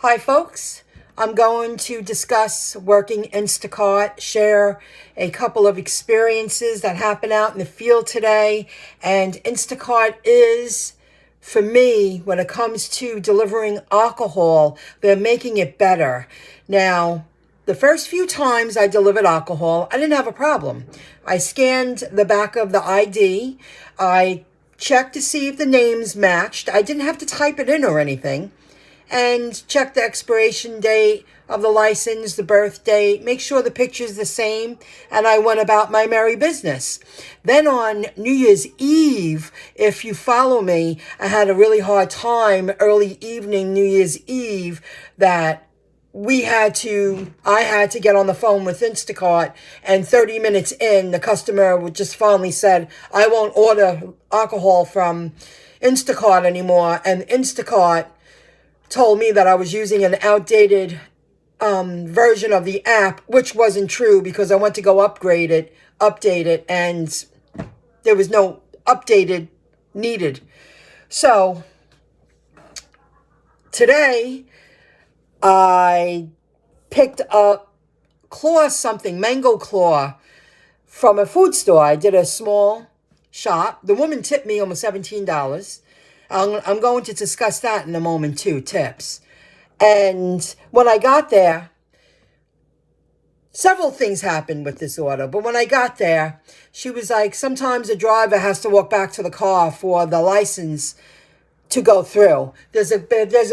Hi folks, I'm going to discuss working InstaCart, share a couple of experiences that happen out in the field today. And InstaCart is, for me, when it comes to delivering alcohol, they're making it better. Now, the first few times I delivered alcohol, I didn't have a problem. I scanned the back of the ID. I checked to see if the names matched. I didn't have to type it in or anything. And check the expiration date of the license, the birth date, make sure the picture's the same, and I went about my merry business. Then on New Year's Eve, if you follow me, I had a really hard time early evening New Year's Eve that I had to get on the phone with Instacart, and 30 minutes in, the customer just finally said, I won't order alcohol from Instacart anymore, and Instacart told me that I was using an outdated version of the app, which wasn't true because I went to go update it, and there was no updated needed. So today I picked up mango claw from a food store. I did a small shop. The woman tipped me almost $17. I'm going to discuss that in a moment too, tips. And when I got there, several things happened with this order. But when I got there, she was like, sometimes a driver has to walk back to the car for the license to go through. There's a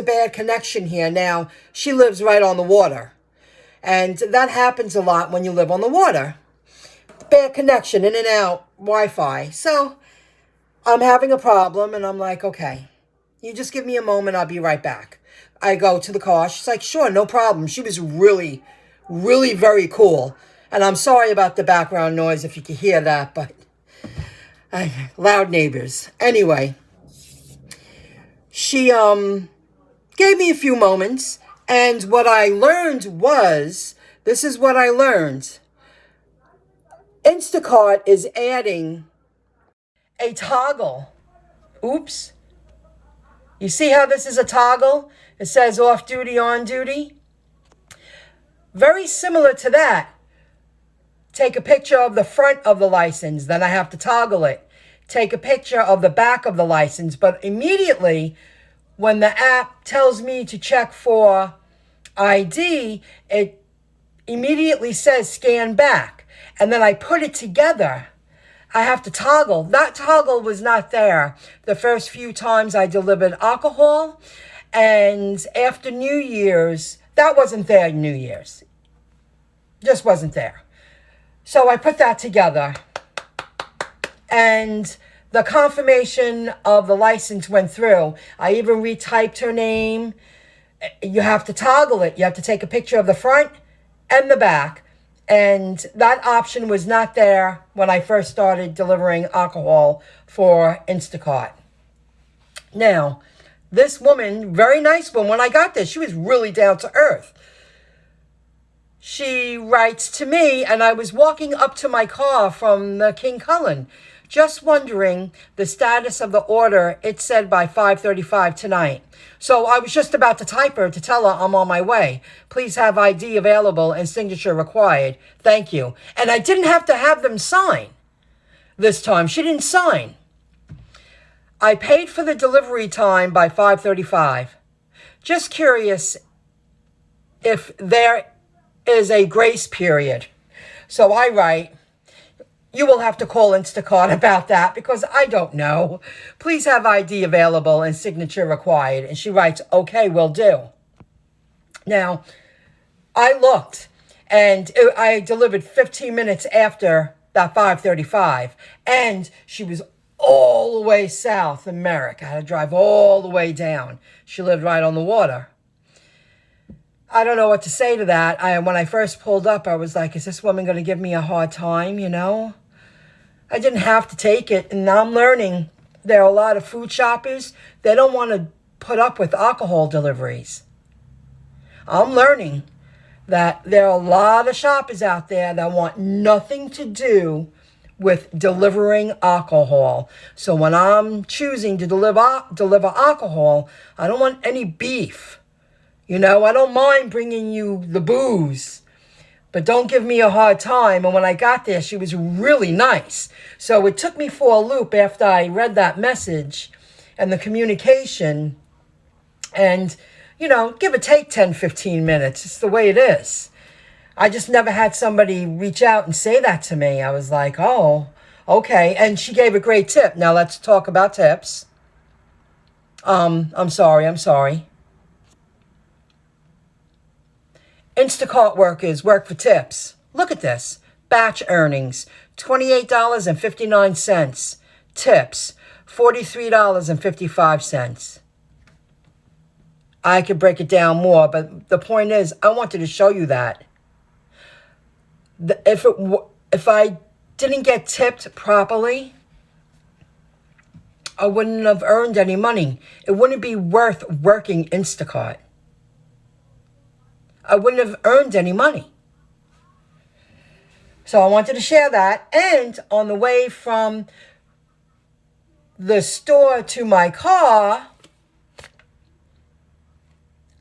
bad connection here. Now, she lives right on the water. And that happens a lot when you live on the water. Bad connection, in and out, Wi-Fi. So I'm having a problem, and I'm like, okay, you just give me a moment, I'll be right back. I go to the car. She's like, sure, no problem. She was really, really very cool. And I'm sorry about the background noise if you can hear that, but loud neighbors. Anyway, she gave me a few moments, and what I learned was, this is what I learned. Instacart is adding a toggle. Oops. You see how this is a toggle? It says off duty, on duty. Very similar to that. Take a picture of the front of the license, then I have to toggle it. Take a picture of the back of the license, but immediately when the app tells me to check for ID, it immediately says scan back. And then I put it together. I have to toggle. That toggle was not there the first few times I delivered alcohol. And after New Year's, that wasn't there New Year's. Just wasn't there. So I put that together. And the confirmation of the license went through. I even retyped her name. You have to toggle it. You have to take a picture of the front and the back. And that option was not there when I first started delivering alcohol for Instacart. Now, this woman, very nice woman, when I got there, she was really down to earth. She writes to me, and I was walking up to my car from the King Cullen, just wondering the status of the order. It said by 5:35 tonight. So I was just about to type her to tell her I'm on my way. Please have ID available and signature required. Thank you. And I didn't have to have them sign this time. She didn't sign. I paid for the delivery time by 5:35. Just curious if there is a grace period. So I write, you will have to call Instacart about that because I don't know. Please have ID available and signature required. And she writes, okay, will do. Now, I looked, and I delivered 15 minutes after that 5:35. And she was all the way South America. I had to drive all the way down. She lived right on the water. I don't know what to say to that. When I first pulled up, I was like, is this woman going to give me a hard time, you know? I didn't have to take it, and now I'm learning there are a lot of food shoppers, they don't want to put up with alcohol deliveries. I'm learning that there are a lot of shoppers out there that want nothing to do with delivering alcohol. So when I'm choosing to deliver alcohol, I don't want any beef. I don't mind bringing you the booze, but don't give me a hard time. And when I got there, she was really nice. So it took me for a loop after I read that message and the communication. And, give or take 10, 15 minutes. It's the way it is. I just never had somebody reach out and say that to me. I was like, oh, okay. And she gave a great tip. Now let's talk about tips. I'm sorry. InstaCart workers work for tips. Look at this. Batch earnings, $28.59. Tips, $43.55. I could break it down more, but the point is, I wanted to show you that. If I didn't get tipped properly, I wouldn't have earned any money. It wouldn't be worth working Instacart. I wouldn't have earned any money. So I wanted to share that. And on the way from the store to my car,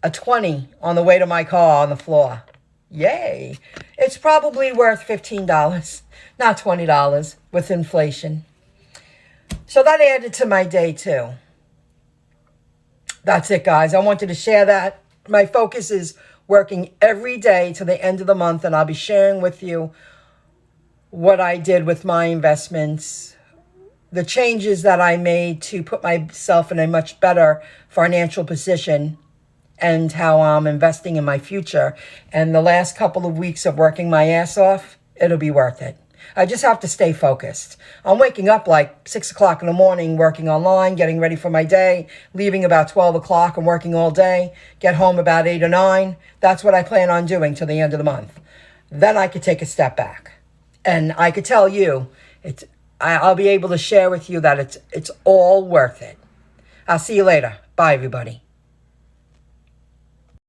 a 20 on the way to my car on the floor. Yay. It's probably worth $15, not $20 with inflation. So that added to my day too. That's it, guys. I wanted to share that. My focus is working every day to the end of the month, and I'll be sharing with you what I did with my investments, the changes that I made to put myself in a much better financial position, and how I'm investing in my future. And the last couple of weeks of working my ass off, it'll be worth it. I just have to stay focused. I'm waking up like 6 o'clock in the morning, working online, getting ready for my day, leaving about 12 o'clock and working all day, get home about 8 or 9. That's what I plan on doing till the end of the month. Then I could take a step back. And I could tell you, I'll be able to share with you that it's all worth it. I'll see you later. Bye, everybody.